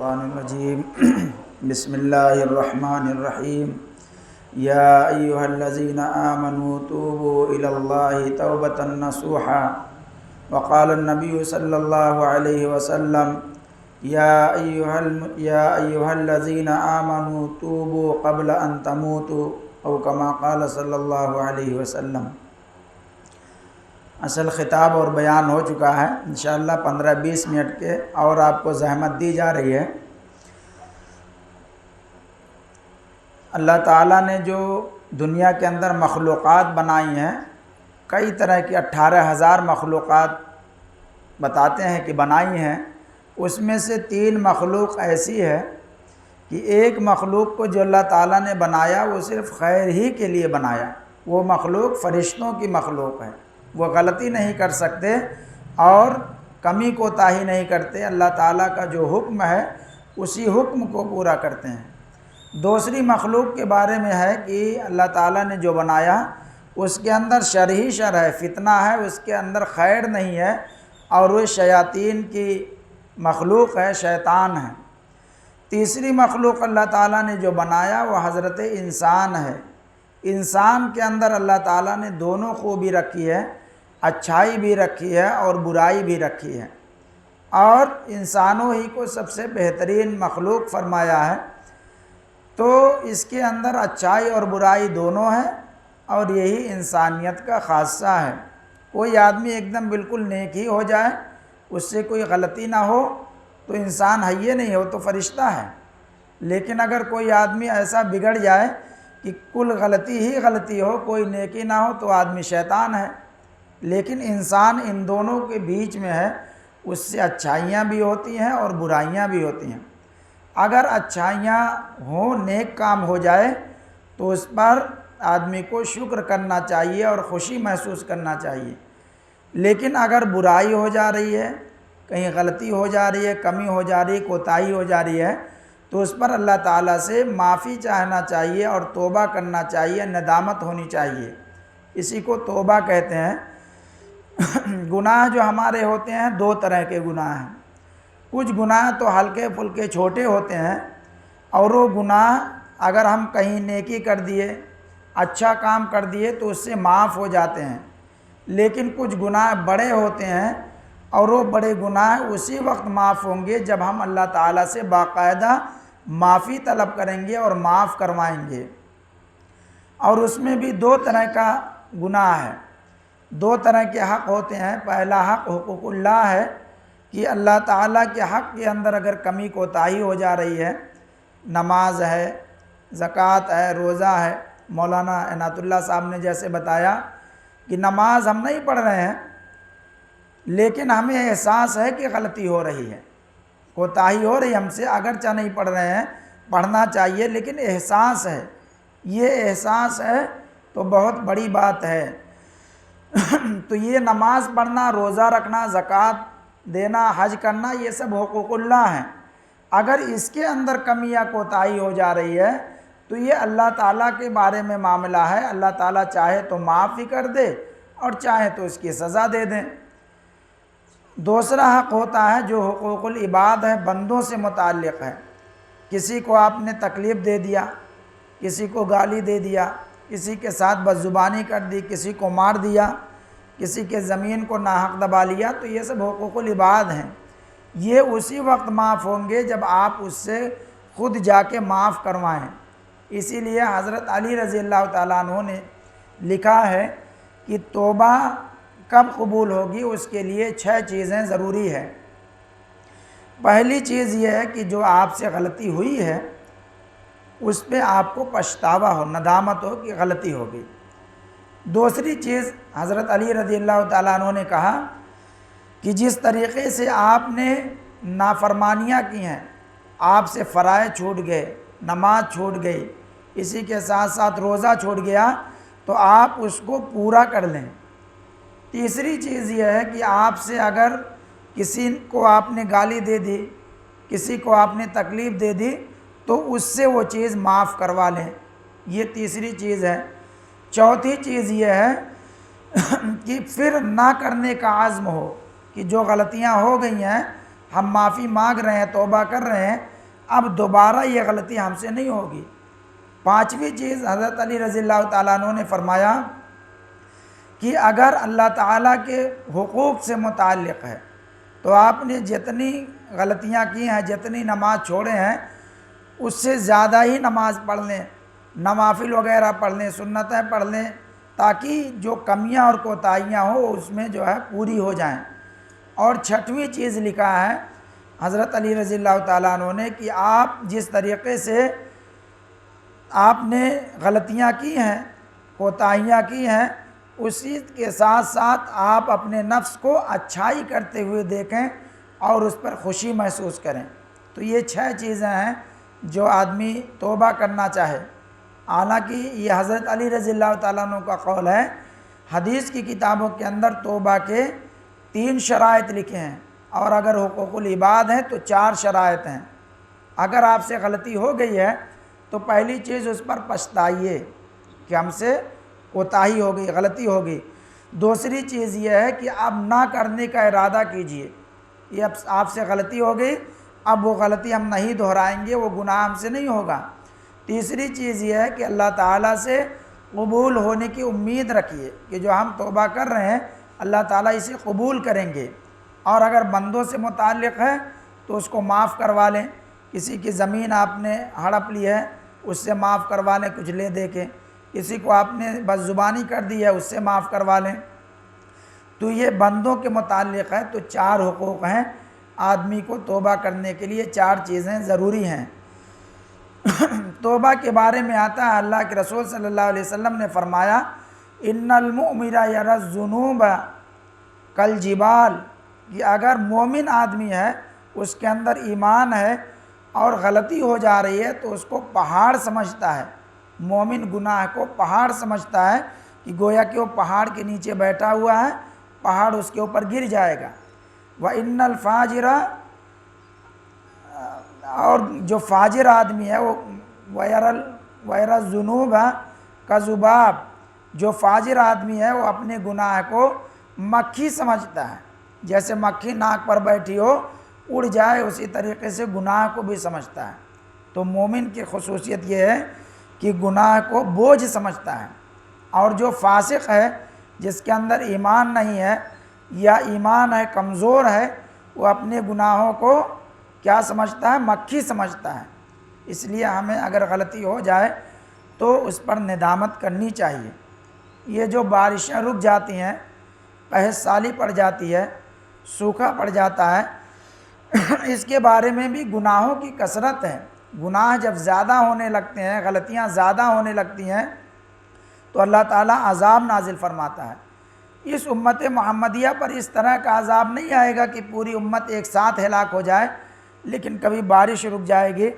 الشیطان الرجیم بسم اللہ الرحمن الرحیم یا ایہا الذین آمنوا توبوا الی اللہ توبۃ نصوحا وقال النبی صلی اللہ علیہ وسلم یا ایہا الذین آمنوا توبوا قبل ان تموتوا او کما قال صلی اللہ علیہ وسلم۔ اصل خطاب اور بیان ہو چکا ہے، انشاءاللہ 15-20 منٹ کے اور آپ کو زحمت دی جا رہی ہے۔ اللہ تعالیٰ نے جو دنیا کے اندر مخلوقات بنائی ہیں، کئی طرح کی 18,000 مخلوقات بتاتے ہیں کہ بنائی ہیں، اس میں سے 3 مخلوق ایسی ہے کہ ایک مخلوق کو جو اللہ تعالیٰ نے بنایا وہ صرف خیر ہی کے لیے بنایا۔ وہ مخلوق فرشتوں کی مخلوق ہے، وہ غلطی نہیں کر سکتے اور کمی کوتاہی نہیں کرتے، اللہ تعالیٰ کا جو حکم ہے اسی حکم کو پورا کرتے ہیں۔ دوسری مخلوق کے بارے میں ہے کہ اللہ تعالیٰ نے جو بنایا اس کے اندر شر ہی شر ہے، فتنہ ہے، اس کے اندر خیر نہیں ہے، اور وہ شیاطین کی مخلوق ہے، شیطان ہے۔ تیسری مخلوق اللہ تعالیٰ نے جو بنایا وہ حضرت انسان ہے۔ انسان کے اندر اللہ تعالیٰ نے دونوں خوبی رکھی ہے، اچھائی بھی رکھی ہے اور برائی بھی رکھی ہے، اور انسانوں ہی کو سب سے بہترین مخلوق فرمایا ہے۔ تو اس کے اندر اچھائی اور برائی دونوں ہیں، اور یہی انسانیت کا خاصہ ہے۔ کوئی آدمی ایک دم بالکل نیک ہی ہو جائے، اس سے کوئی غلطی نہ ہو تو انسان ہے ہی نہیں، ہو تو فرشتہ ہے۔ لیکن اگر کوئی آدمی ایسا بگڑ جائے کہ کل غلطی ہی غلطی ہو، کوئی نیکی نہ ہو، تو آدمی شیطان ہے۔ لیکن انسان ان دونوں کے بیچ میں ہے، اس سے اچھائیاں بھی ہوتی ہیں اور برائیاں بھی ہوتی ہیں۔ اگر اچھائیاں ہوں، نیک کام ہو جائے تو اس پر آدمی کو شکر کرنا چاہیے اور خوشی محسوس کرنا چاہیے۔ لیکن اگر برائی ہو جا رہی ہے، کہیں غلطی ہو جا رہی ہے، کمی ہو جا رہی ہے، کوتاہی ہو جا رہی ہے، تو اس پر اللہ تعالیٰ سے معافی چاہنا چاہیے اور توبہ کرنا چاہیے، ندامت ہونی چاہیے۔ اسی کو توبہ کہتے ہیں۔ گناہ جو ہمارے ہوتے ہیں 2 طرح کے گناہ ہیں۔ کچھ گناہ تو ہلکے پھلکے چھوٹے ہوتے ہیں، اور وہ گناہ اگر ہم کہیں نیکی کر دیے، اچھا کام کر دیے تو اس سے معاف ہو جاتے ہیں۔ لیکن کچھ گناہ بڑے ہوتے ہیں، اور وہ بڑے گناہ اسی وقت معاف ہوں گے جب ہم اللہ تعالیٰ سے باقاعدہ معافی طلب کریں گے اور معاف کروائیں گے۔ اور اس میں بھی 2 طرح کا گناہ ہے، 2 طرح کے حق ہوتے ہیں۔ پہلا حق حقوق اللہ ہے کہ اللہ تعالیٰ کے حق کے اندر اگر کمی کوتاہی ہو جا رہی ہے، نماز ہے، زکوٰۃ ہے، روزہ ہے۔ مولانا عنایت اللہ صاحب نے جیسے بتایا کہ نماز ہم نہیں پڑھ رہے ہیں، لیکن ہمیں احساس ہے کہ غلطی ہو رہی ہے، کوتاہی ہو رہی ہے ہم سے، اگرچہ نہیں پڑھ رہے ہیں، پڑھنا چاہیے، لیکن احساس ہے۔ یہ احساس ہے تو بہت بڑی بات ہے۔ تو یہ نماز پڑھنا، روزہ رکھنا، زکوٰۃ دینا، حج کرنا، یہ سب حقوق اللہ ہیں۔ اگر اس کے اندر کمی یا کوتاہی ہو جا رہی ہے تو یہ اللہ تعالیٰ کے بارے میں معاملہ ہے۔ اللہ تعالیٰ چاہے تو معاف ہی کر دے اور چاہے تو اس کی سزا دے دیں۔ دوسرا حق ہوتا ہے جو حقوق العباد ہے، بندوں سے متعلق ہے۔ کسی کو آپ نے تکلیف دے دیا، کسی کو گالی دے دیا، کسی کے ساتھ بدزبانی کر دی، کسی کو مار دیا، کسی کے زمین کو ناحق دبا لیا، تو یہ سب حقوق العباد ہیں۔ یہ اسی وقت معاف ہوں گے جب آپ اس سے خود جا کے معاف کروائیں۔ اسی لیے حضرت علی رضی اللہ تعالیٰ عنہ نے لکھا ہے کہ توبہ کب قبول ہوگی، اس کے لیے 6 چیزیں ضروری ہے۔ پہلی چیز یہ ہے کہ جو آپ سے غلطی ہوئی ہے اس پہ آپ کو پچھتاوا ہو، ندامت ہو کہ غلطی ہوگی۔ دوسری چیز حضرت علی رضی اللہ تعالیٰ عنہ نے کہا کہ جس طریقے سے آپ نے نافرمانیاں کی ہیں، آپ سے فرائض چھوٹ گئے، نماز چھوٹ گئی، اسی کے ساتھ ساتھ روزہ چھوٹ گیا، تو آپ اس کو پورا کر لیں۔ تیسری چیز یہ ہے کہ آپ سے اگر کسی کو آپ نے گالی دے دی، کسی کو آپ نے تکلیف دے دی، تو اس سے وہ چیز معاف کروا لیں۔ یہ تیسری چیز ہے۔ چوتھی چیز یہ ہے کہ پھر نہ کرنے کا عزم ہو، کہ جو غلطیاں ہو گئی ہیں ہم معافی مانگ رہے ہیں، توبہ کر رہے ہیں، اب دوبارہ یہ غلطی ہم سے نہیں ہوگی۔ پانچویں چیز حضرت علی رضی اللہ تعالیٰ عنہ نے فرمایا کہ اگر اللہ تعالیٰ کے حقوق سے متعلق ہے تو آپ نے جتنی غلطیاں کی ہیں، جتنی نماز چھوڑے ہیں، اس سے زیادہ ہی نماز پڑھ لیں، نوافل وغیرہ پڑھ لیں، سنتیں پڑھ لیں، تاکہ جو کمیاں اور کوتاہیاں ہوں اس میں جو ہے پوری ہو جائیں۔ اور چھٹویں چیز لکھا ہے حضرت علی رضی اللہ تعالیٰ عنہ نے کہ آپ جس طریقے سے آپ نے غلطیاں کی ہیں، کوتاہیاں کی ہیں، اسی کے ساتھ ساتھ آپ اپنے نفس کو اچھائی کرتے ہوئے دیکھیں اور اس پر خوشی محسوس کریں۔ تو یہ 6 چیزیں ہیں جو آدمی توبہ کرنا چاہے۔ حالانکہ یہ حضرت علی رضی اللہ تعالیٰ عنہ کا قول ہے، حدیث کی کتابوں کے اندر توبہ کے 3 شرائط لکھے ہیں، اور اگر حقوق العباد ہیں تو 4 شرائط ہیں۔ اگر آپ سے غلطی ہو گئی ہے تو پہلی چیز اس پر پچھتائیے کہ ہم سے کوتاہی ہو گئی، غلطی ہو گئی۔ دوسری چیز یہ ہے کہ اب نہ کرنے کا ارادہ کیجئے، یہ اب آپ سے غلطی ہو گئی، اب وہ غلطی ہم نہیں دہرائیں گے، وہ گناہ ہم سے نہیں ہوگا۔ تیسری چیز یہ ہے کہ اللہ تعالیٰ سے قبول ہونے کی امید رکھیے کہ جو ہم توبہ کر رہے ہیں اللہ تعالیٰ اسے قبول کریں گے، اور اگر بندوں سے متعلق ہے تو اس کو معاف کروا لیں۔ کسی کی زمین آپ نے ہڑپ لی ہے، اس سے معاف کروا لیں کچھ لے دے کے، کسی کو آپ نے بد زبانی کر دی ہے، اس سے معاف کروا لیں۔ تو یہ بندوں کے متعلق ہے، تو 4 حقوق ہیں آدمی کو توبہ کرنے کے لیے، 4 چیزیں ضروری ہیں۔ توبہ کے بارے میں آتا ہے، اللہ کے رسول صلی اللہ علیہ وسلم نے فرمایا ان المؤمن یری الذنوب کالجبال، کہ اگر مومن آدمی ہے، اس کے اندر ایمان ہے اور غلطی ہو جا رہی ہے تو اس کو پہاڑ سمجھتا ہے۔ مومن گناہ کو پہاڑ سمجھتا ہے کہ گویا کہ وہ پہاڑ کے نیچے بیٹھا ہوا ہے، پہاڑ اس کے اوپر گر جائے گا۔ وَإِنَّ الْفَاجِرَ، اور جو فاجر آدمی ہے وہ وَيَرَى الذُّنُوبَ كَذُبَابٍ، جو فاجر آدمی ہے وہ اپنے گناہ کو مکھی سمجھتا ہے، جیسے مکھی ناک پر بیٹھی ہو اڑ جائے، اسی طریقے سے گناہ کو بھی سمجھتا ہے۔ تو مومن کی خصوصیت یہ ہے کہ گناہ کو بوجھ سمجھتا ہے، اور جو فاسق ہے جس کے اندر ایمان نہیں ہے یا ایمان ہے کمزور ہے، وہ اپنے گناہوں کو کیا سمجھتا ہے؟ مکھی سمجھتا ہے۔ اس لیے ہمیں اگر غلطی ہو جائے تو اس پر ندامت کرنی چاہیے۔ یہ جو بارشیں رک جاتی ہیں، قحط سالی پڑ جاتی ہے، سوکھا پڑ جاتا ہے، اس کے بارے میں بھی گناہوں کی کثرت ہے۔ گناہ جب زیادہ ہونے لگتے ہیں، غلطیاں زیادہ ہونے لگتی ہیں تو اللہ تعالیٰ عذاب نازل فرماتا ہے۔ اس امت محمدیہ پر اس طرح کا عذاب نہیں آئے گا کہ پوری امت ایک ساتھ ہلاک ہو جائے، لیکن کبھی بارش رک جائے گی،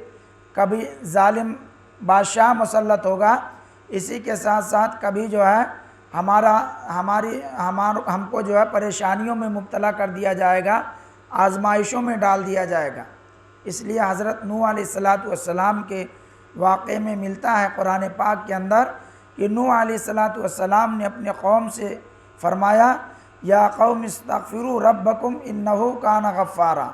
کبھی ظالم بادشاہ مسلط ہوگا، اسی کے ساتھ ساتھ کبھی جو ہے ہم کو جو ہے پریشانیوں میں مبتلا کر دیا جائے گا، آزمائشوں میں ڈال دیا جائے گا۔ اس لیے حضرت نوح علیہ السلام کے واقعے میں ملتا ہے قرآن پاک کے اندر کہ نوح علیہ السلام نے اپنے قوم سے فرمایا یا قوم استغفروا ربکم انہ کان غفارا،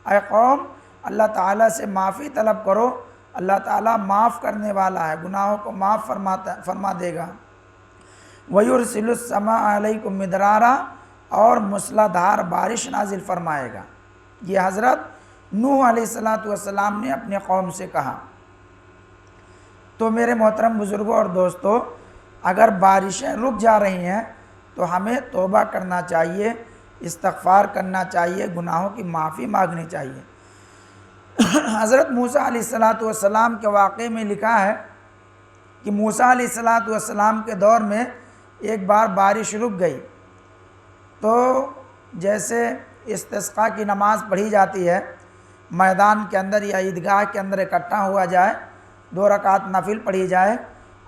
اے قوم اللہ تعالیٰ سے معافی طلب کرو، اللہ تعالیٰ معاف کرنے والا ہے، گناہوں کو معاف فرما دے گا۔ وَيُرْسِلُ السَّمَاءَ عَلَيْكُمْ مِدْرَارًا، اور موسلا دھار بارش نازل فرمائے گا۔ یہ حضرت نوح علیہ السلام نے اپنے قوم سے کہا۔ تو میرے محترم بزرگوں اور دوستو، اگر بارشیں رک جا رہی ہیں تو ہمیں توبہ کرنا چاہیے، استغفار کرنا چاہیے، گناہوں کی معافی مانگنی چاہیے۔ حضرت موسیٰ علیہ السلام کے واقعے میں لکھا ہے کہ موسیٰ علیہ السلام کے دور میں ایک بار بارش رک گئی، تو جیسے استسقاء کی نماز پڑھی جاتی ہے، میدان کے اندر یا عیدگاہ کے اندر اکٹھا ہوا جائے، 2 رکعت نفل پڑھی جائے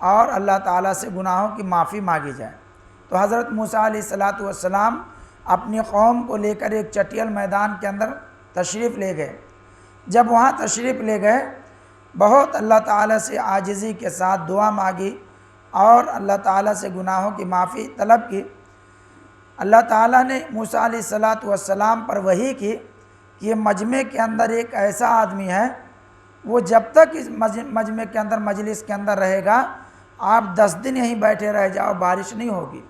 اور اللہ تعالیٰ سے گناہوں کی معافی مانگی جائے۔ تو حضرت موسیٰ علیہ السلام اپنی قوم کو لے کر ایک چٹیل میدان کے اندر تشریف لے گئے۔ جب وہاں تشریف لے گئے، بہت اللہ تعالیٰ سے عاجزی کے ساتھ دعا مانگی اور اللہ تعالیٰ سے گناہوں کی معافی طلب کی۔ اللہ تعالیٰ نے موسیٰ علیہ السلام پر وحی کی کہ یہ مجمع کے اندر ایک ایسا آدمی ہے، وہ جب تک اس مجمع کے اندر مجلس کے اندر رہے گا، آپ 10 دن یہیں بیٹھے رہ جاؤ بارش نہیں ہوگی،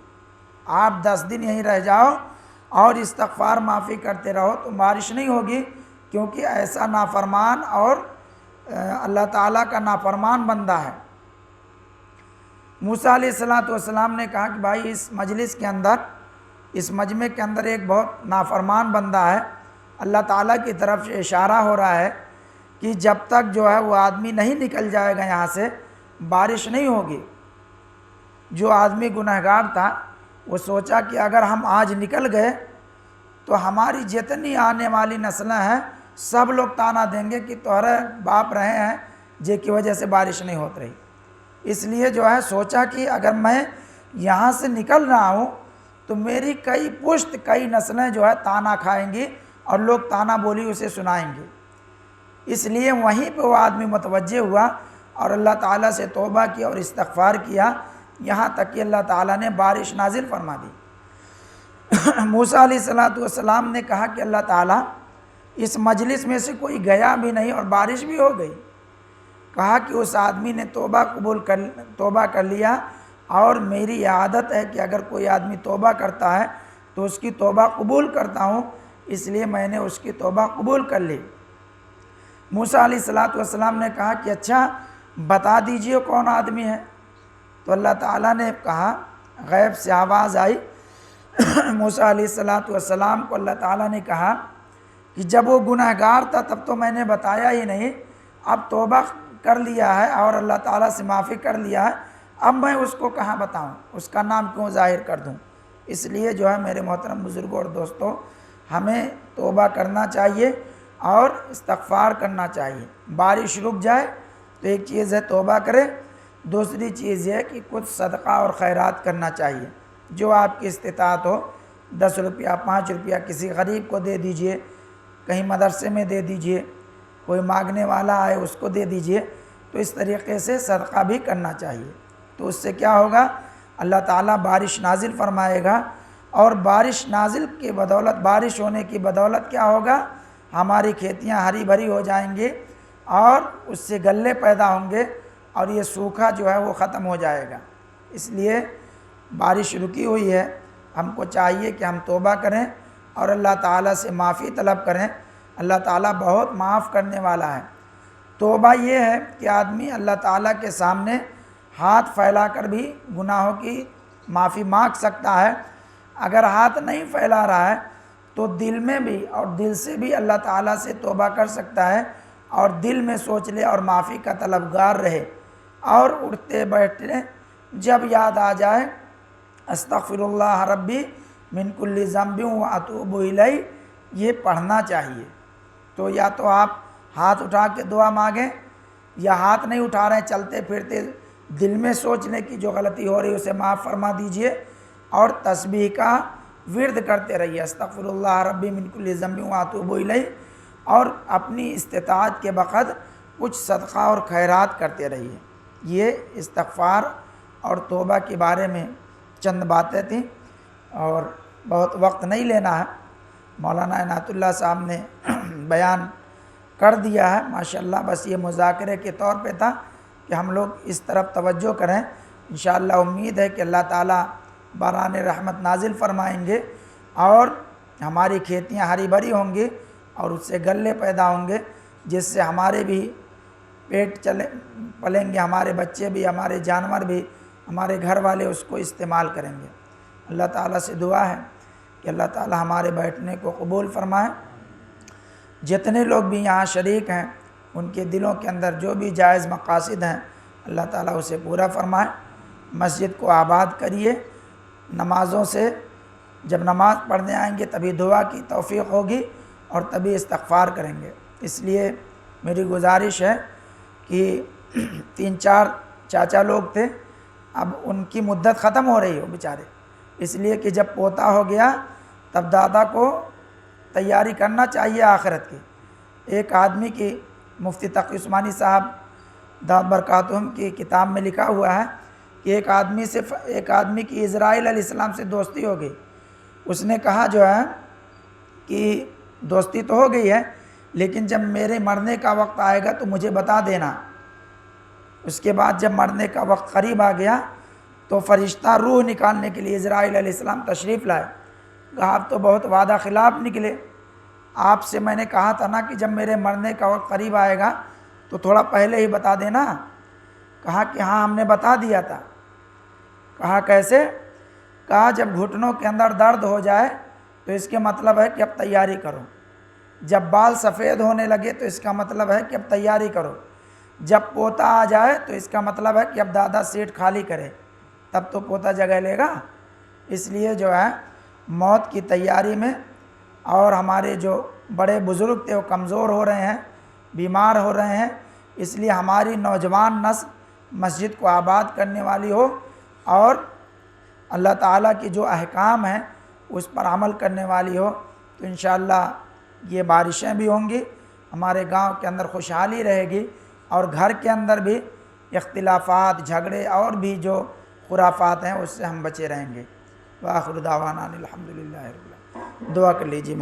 آپ 10 دن یہیں رہ جاؤ اور استغفار معافی کرتے رہو تو بارش نہیں ہوگی، کیونکہ ایسا نافرمان اور اللہ تعالیٰ کا نافرمان بندہ ہے۔ موسیٰ علیہ السلام نے کہا کہ بھائی اس مجلس کے اندر، اس مجمع کے اندر ایک بہت نافرمان بندہ ہے، اللہ تعالیٰ کی طرف سے اشارہ ہو رہا ہے کہ جب تک جو ہے وہ آدمی نہیں نکل جائے گا یہاں سے بارش نہیں ہوگی۔ جو آدمی گنہگار تھا وہ سوچا کہ اگر ہم آج نکل گئے تو ہماری جتنی آنے والی نسلیں ہیں سب لوگ تانا دیں گے کہ تمہارے باپ رہے ہیں جے کی وجہ سے بارش نہیں ہوت رہی۔ اس لیے جو ہے سوچا کہ اگر میں یہاں سے نکل رہا ہوں تو میری کئی پشت کئی نسلیں جو ہے تانا کھائیں گی اور لوگ تانا بولی اسے سنائیں گے۔ اس لیے وہیں پہ وہ آدمی متوجہ ہوا اور اللہ تعالیٰ سے توبہ کیا اور استغفار کیا، یہاں تک کہ اللہ تعالیٰ نے بارش نازل فرما دی۔ موسیٰ علیہ السلام نے کہا کہ اللہ تعالیٰ اس مجلس میں سے کوئی گیا بھی نہیں اور بارش بھی ہو گئی۔ کہا کہ اس آدمی نے توبہ کر لیا، اور میری عادت ہے کہ اگر کوئی آدمی توبہ کرتا ہے تو اس کی توبہ قبول کرتا ہوں، اس لیے میں نے اس کی توبہ قبول کر لی۔ موسیٰ علیہ السلام نے کہا کہ اچھا بتا دیجئے کون آدمی ہے؟ تو اللہ تعالیٰ نے کہا، غیب سے آواز آئی، موسیٰ علیہ السلام کو اللہ تعالیٰ نے کہا کہ جب وہ گنہگار تھا تب تو میں نے بتایا ہی نہیں، اب توبہ کر لیا ہے اور اللہ تعالیٰ سے معافی کر لیا ہے، اب میں اس کو کہاں بتاؤں، اس کا نام کیوں ظاہر کر دوں؟ اس لیے جو ہے میرے محترم بزرگوں اور دوستوں، ہمیں توبہ کرنا چاہیے اور استغفار کرنا چاہیے۔ بارش رک جائے تو ایک چیز ہے توبہ کرے، دوسری چیز یہ ہے کہ کچھ صدقہ اور خیرات کرنا چاہیے، جو آپ کی استطاعت ہو۔ 10 روپیہ 5 روپیہ کسی غریب کو دے دیجئے، کہیں مدرسے میں دے دیجئے، کوئی مانگنے والا آئے اس کو دے دیجئے، تو اس طریقے سے صدقہ بھی کرنا چاہیے۔ تو اس سے کیا ہوگا؟ اللہ تعالیٰ بارش نازل فرمائے گا، اور بارش نازل کی بدولت، بارش ہونے کی بدولت کیا ہوگا؟ ہماری کھیتیاں ہری بھری ہو جائیں گی اور اس سے غلے پیدا ہوں گے اور یہ سوکھا جو ہے وہ ختم ہو جائے گا۔ اس لیے بارش رکی ہوئی ہے، ہم کو چاہیے کہ ہم توبہ کریں اور اللہ تعالیٰ سے معافی طلب کریں۔ اللہ تعالیٰ بہت معاف کرنے والا ہے۔ توبہ یہ ہے کہ آدمی اللہ تعالیٰ کے سامنے ہاتھ پھیلا کر بھی گناہوں کی معافی مانگ سکتا ہے۔ اگر ہاتھ نہیں پھیلا رہا ہے تو دل میں بھی اور دل سے بھی اللہ تعالیٰ سے توبہ کر سکتا ہے، اور دل میں سوچ لے اور معافی کا طلبگار رہے، اور اٹھتے بیٹھتے جب یاد آ جائے استغفر اللہ ربی من کل ذنب واتوب الیہ، یہ پڑھنا چاہیے۔ تو یا تو آپ ہاتھ اٹھا کے دعا مانگیں، یا ہاتھ نہیں اٹھا رہے ہیں چلتے پھرتے دل میں سوچ لیں کہ جو غلطی ہو رہی ہے اسے معاف فرما دیجئے، اور تسبیح کا ورد کرتے رہیے، استغفر اللہ ربی من کل ذنب واتوب الیہ، اور اپنی استطاعت کے وقت کچھ صدقہ اور خیرات کرتے رہیے۔ یہ استغفار اور توبہ کے بارے میں چند باتیں تھیں، اور بہت وقت نہیں لینا ہے، مولانا عنایت اللہ صاحب نے بیان کر دیا ہے ماشاءاللہ۔ بس یہ مذاکرے کے طور پہ تھا کہ ہم لوگ اس طرف توجہ کریں۔ انشاءاللہ امید ہے کہ اللہ تعالیٰ باران رحمت نازل فرمائیں گے اور ہماری کھیتیاں ہری بھری ہوں گی اور اس سے غلے پیدا ہوں گے، جس سے ہمارے بھی پیٹ پلیں گے، ہمارے بچے بھی، ہمارے جانور بھی، ہمارے گھر والے اس کو استعمال کریں گے۔ اللہ تعالیٰ سے دعا ہے کہ اللہ تعالیٰ ہمارے بیٹھنے کو قبول فرمائے۔ جتنے لوگ بھی یہاں شریک ہیں ان کے دلوں کے اندر جو بھی جائز مقاصد ہیں اللہ تعالیٰ اسے پورا فرمائے۔ مسجد کو آباد کریے، نمازوں سے جب نماز پڑھنے آئیں گے تبھی دعا کی توفیق ہوگی اور تبھی استغفار کریں گے۔ اس لیے میری گزارش ہے کہ 3-4 چاچا لوگ تھے، اب ان کی مدت ختم ہو رہی ہو بیچارے، اس لیے کہ جب پوتا ہو گیا تب دادا کو تیاری کرنا چاہیے آخرت کی۔ ایک آدمی کی مفتی تقی عثمانی صاحب دامت برکاتہم کی کتاب میں لکھا ہوا ہے کہ ایک آدمی کی اسرائیل علیہ السلام سے دوستی ہو گئی۔ اس نے کہا جو ہے کہ دوستی تو ہو گئی ہے، لیکن جب میرے مرنے کا وقت آئے گا تو مجھے بتا دینا۔ اس کے بعد جب مرنے کا وقت قریب آ گیا تو فرشتہ روح نکالنے کے لیے عزرائیل علیہ السلام تشریف لائے۔ کہا آپ تو بہت وعدہ خلاف نکلے، آپ سے میں نے کہا تھا نا کہ جب میرے مرنے کا وقت قریب آئے گا تو تھوڑا پہلے ہی بتا دینا۔ کہا کہ ہاں ہم نے بتا دیا تھا۔ کہا کیسے؟ کہا جب گھٹنوں کے اندر درد ہو جائے تو اس کے مطلب ہے کہ اب تیاری کرو، جب بال سفید ہونے لگے تو اس کا مطلب ہے کہ اب تیاری کرو، جب پوتا آ جائے تو اس کا مطلب ہے کہ اب دادا سیٹ خالی کرے، تب تو پوتا جگہ لے گا۔ اس لیے جو ہے موت کی تیاری میں، اور ہمارے جو بڑے بزرگ تھے وہ کمزور ہو رہے ہیں، بیمار ہو رہے ہیں، اس لیے ہماری نوجوان نسل مسجد کو آباد کرنے والی ہو اور اللہ تعالیٰ کی جو احکام ہیں اس پر عمل کرنے والی ہو، تو انشاءاللہ یہ بارشیں بھی ہوں گی، ہمارے گاؤں کے اندر خوشحالی رہے گی، اور گھر کے اندر بھی اختلافات، جھگڑے اور بھی جو خرافات ہیں اس سے ہم بچے رہیں گے۔ وآخر دعوانا الحمدللہ رب العالمین۔ دعا کر لیجیے۔